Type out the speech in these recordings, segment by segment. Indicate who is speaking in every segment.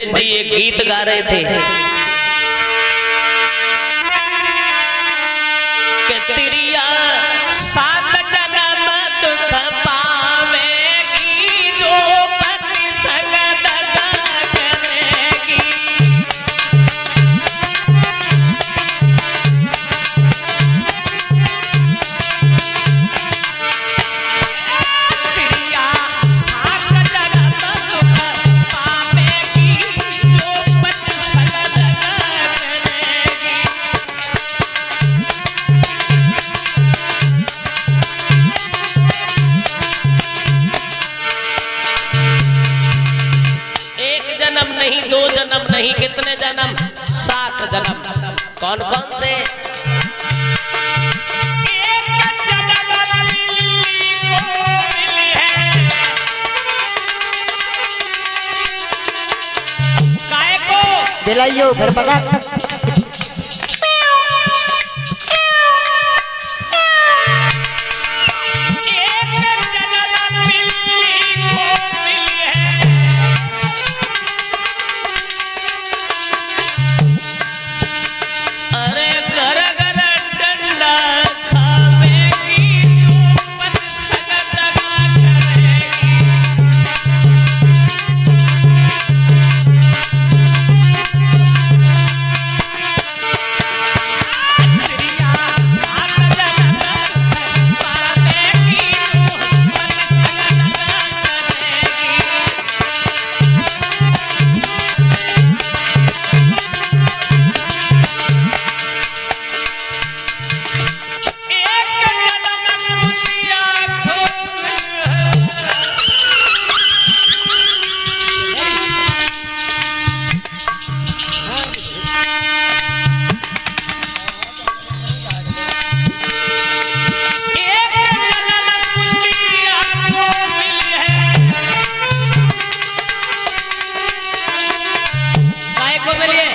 Speaker 1: जी एक गीत गा रहे थे कि तिरिया सात जन्म दुख पावेगी जो पति संग दगा करेगी। तिरिया सात जन्म दुख पावेगी जो पति संग दगा करेगी। एक जन्म नहीं, दो जन्म नहीं, कितने जन्म? 7 जन्म। कौन कौन से? एक जन्म लिली को मिली है, काय को
Speaker 2: दिलाइयो फिर पता
Speaker 1: एक जन्म लिली को मिली है। अरे घर घर डंडा खावेगी जो पति संग दगा करेगी। तिरिया सात जन्म पावेगी जो पति संग दगा करेगी। एक जन्म कुटिया एक जन्म कुटिया को मिली है, काय को मिली है?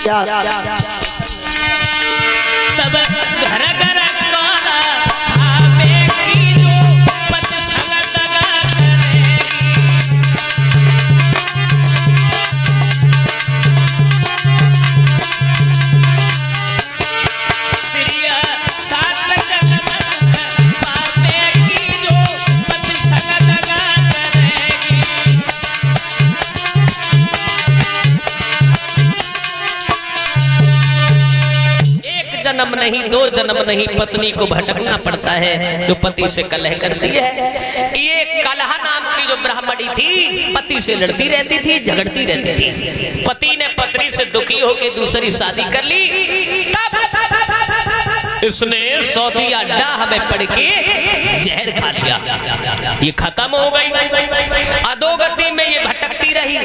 Speaker 2: क्या
Speaker 1: तब घर घर कोरा आवेगी जो पति संग दगा करेगी। तिरिया सात जन्म पावेगी जो पति संग दगा करेगी। एक जन्म नहीं, दो जन्म नहीं, पत्नी को भटकना पड़ता है जो पति से कलह करती है। ये कलह नाम की जो ब्राह्मणी थी पति से लड़ती रहती थी, झगड़ती रहती थी। पति ने पत्नी से दुखी होकर दूसरी शादी कर ली, तब इसने सौदिया डाह में पड़ के जहर खा लिया। ये खत्म हो गई। अधोगति में ये भटकती रही,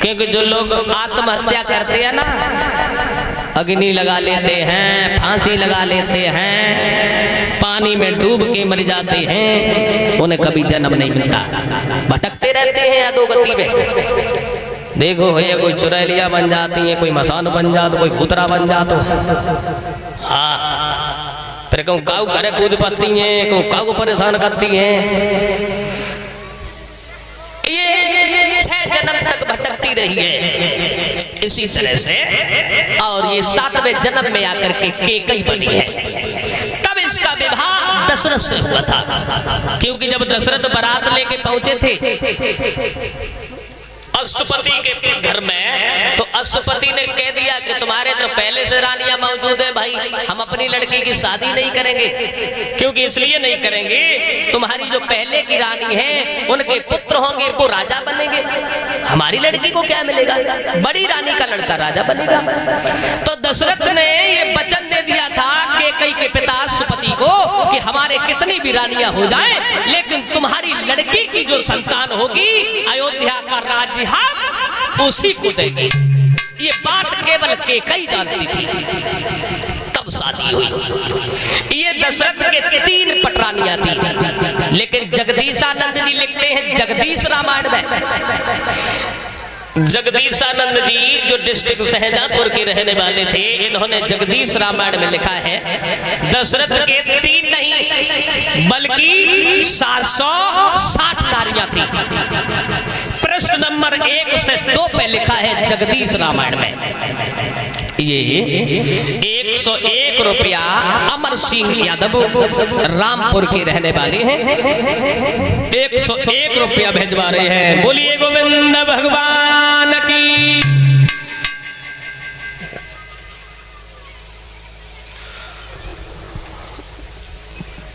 Speaker 1: क्योंकि जो लोग आत्महत्या करते हैं ना, अग्नि लगा लेते हैं, फांसी लगा लेते हैं, पानी में डूब के मर जाते हैं, उन्हें कभी जन्म नहीं मिलता, भटकते रहते हैं अधोगति में। देखो ये कोई चुड़ैलिया बन जाती है, कोई मसान बन जाता, कोई भूतरा बन जाता। हाँ, फिर कहूँ काऊ घरे कूद पाती हैं, कहूँ काऊ को परेशान करती हैं। ये 6 जन्म तक भटकती रही है इसी तरह से, और ये 7वें जन्म में आकर के केकई बनी है। तब इसका विवाह दशरथ से हुआ था, क्योंकि जब दशरथ बारात लेके पहुंचे थे अश्वपति के घर में, तो अश्वपति ने कह दिया कि तुम्हारे तो पहले से रानियां मौजूद है भाई, हम अपनी लड़की की शादी नहीं करेंगे। क्योंकि इसलिए नहीं करेंगे, तुम्हारी जो पहले की रानी है उनके पुत्र होंगे, वो राजा बनेंगे, हमारी लड़की को क्या मिलेगा? बड़ी रानी का लड़का राजा बनेगा। तो दशरथ ने ये वचन दे दिया था केकई के पिता अश्वपति को कि हमारे कितनी भी रानियां हो जाएं, लेकिन तुम्हारी लड़की की जो संतान होगी अयोध्या का राज्य हम उसी को देंगे। ये बात केवल केकई जानती थी। तब शादी हुई। ये दशरथ के 3 पटरानियां थी, लेकिन जगदीशानंद जी लिखते हैं जगदीश रामायण में, जगदीशानंद जी जो डिस्ट्रिक्ट शाहजहांपुर के रहने वाले थे, इन्होंने जगदीश रामायण में लिखा है दशरथ के 3 नहीं बल्कि 760 नारियां थी। पृष्ठ नंबर 1 से 2 पे लिखा है जगदीश रामायण में। ये 101 रुपया अमर सिंह यादव रामपुर के रहने वाले हैं, 101 रुपया भेजवा रहे हैं। बोलिए गोविंद भगवान की।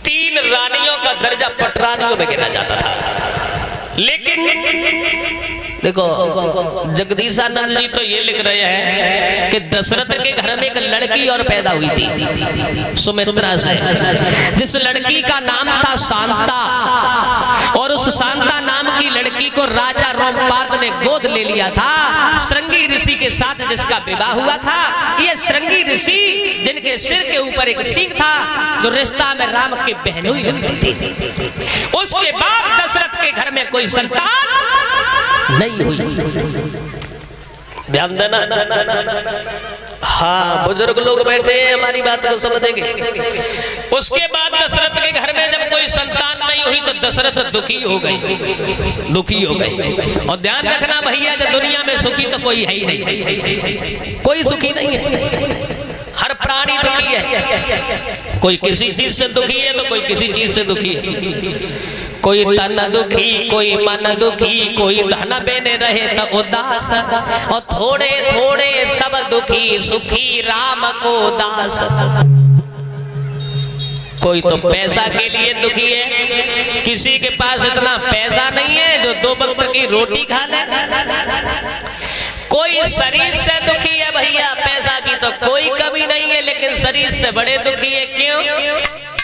Speaker 1: तीन रानियों का दर्जा पटरानियों में गिना जाता था, लेकिन देखो जगदीशानंद जी तो ये लिख रहे हैं कि दशरथ के घर में एक लड़की और पैदा हुई थी सुमित्रा से, जिस लड़की का नाम था शांता, और उस शांता नाम की लड़की को राजा रोमपाद ने गोद ले लिया था। श्रृंगी ऋषि के साथ जिसका विवाह हुआ था, ये श्रृंगी ऋषि जिनके सिर के ऊपर एक सींग था, जो रिश्ता में राम की बहनोई लगती थी। उसके बाद दशरथ के घर में कोई संतान नहीं हुई। ध्यान देना, हाँ बुजुर्ग लोग बैठे हैं हमारी बात को समझेंगे। उसके बाद दशरथ के घर में जब कोई संतान नहीं हुई तो दशरथ दुखी हो गई। और ध्यान रखना भैया, जब दुनिया में सुखी तो कोई है ही नहीं, कोई सुखी नहीं है, हर प्राणी दुखी है। कोई किसी चीज से दुखी है तो कोई किसी चीज से दुखी है। कोई तन दुखी, कोई मन दुखी, कोई धन बेने रहे तो उदास, और थोड़े थोड़े सब दुखी, सुखी राम को दास। कोई तो पैसा के लिए दुखी है, किसी के पास इतना पैसा नहीं है जो 2 वक्त की रोटी खा ले। कोई शरीर से दुखी है भैया, पैसा की तो कोई कमी नहीं है, लेकिन शरीर से बड़े दुखी है। क्यों?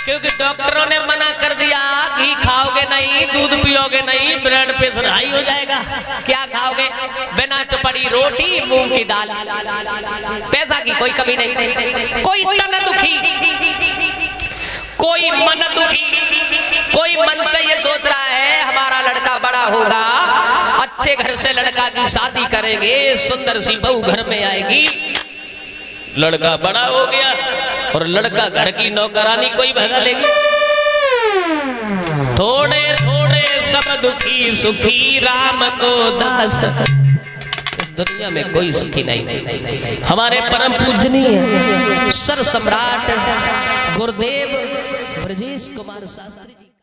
Speaker 1: क्योंकि डॉक्टरों ने मना कर दिया, घी खाओगे नहीं, दूध पियोगे नहीं, ब्लड प्रेशर हाई हो जाएगा। क्या खाओगे? बिना चपड़ी रोटी, मूंग की दाल। पैसा की कोई कमी नहीं। कोई तन दुखी, कोई मन दुखी, कोई मन से ये सोच रहा है हमारा लड़का बड़ा होगा, अच्छे घर से लड़का की शादी करेंगे, सुंदर सी बहू घर में आएगी। लड़का बड़ा हो गया और लड़का घर की नौकरानी कोई भगा लेगी। थोड़े थोड़े सब दुखी, सुखी राम को दास। इस दुनिया में कोई सुखी नहीं। हमारे परम पूजनीय सर सम्राट गुरुदेव ब्रजेश कुमार शास्त्री जी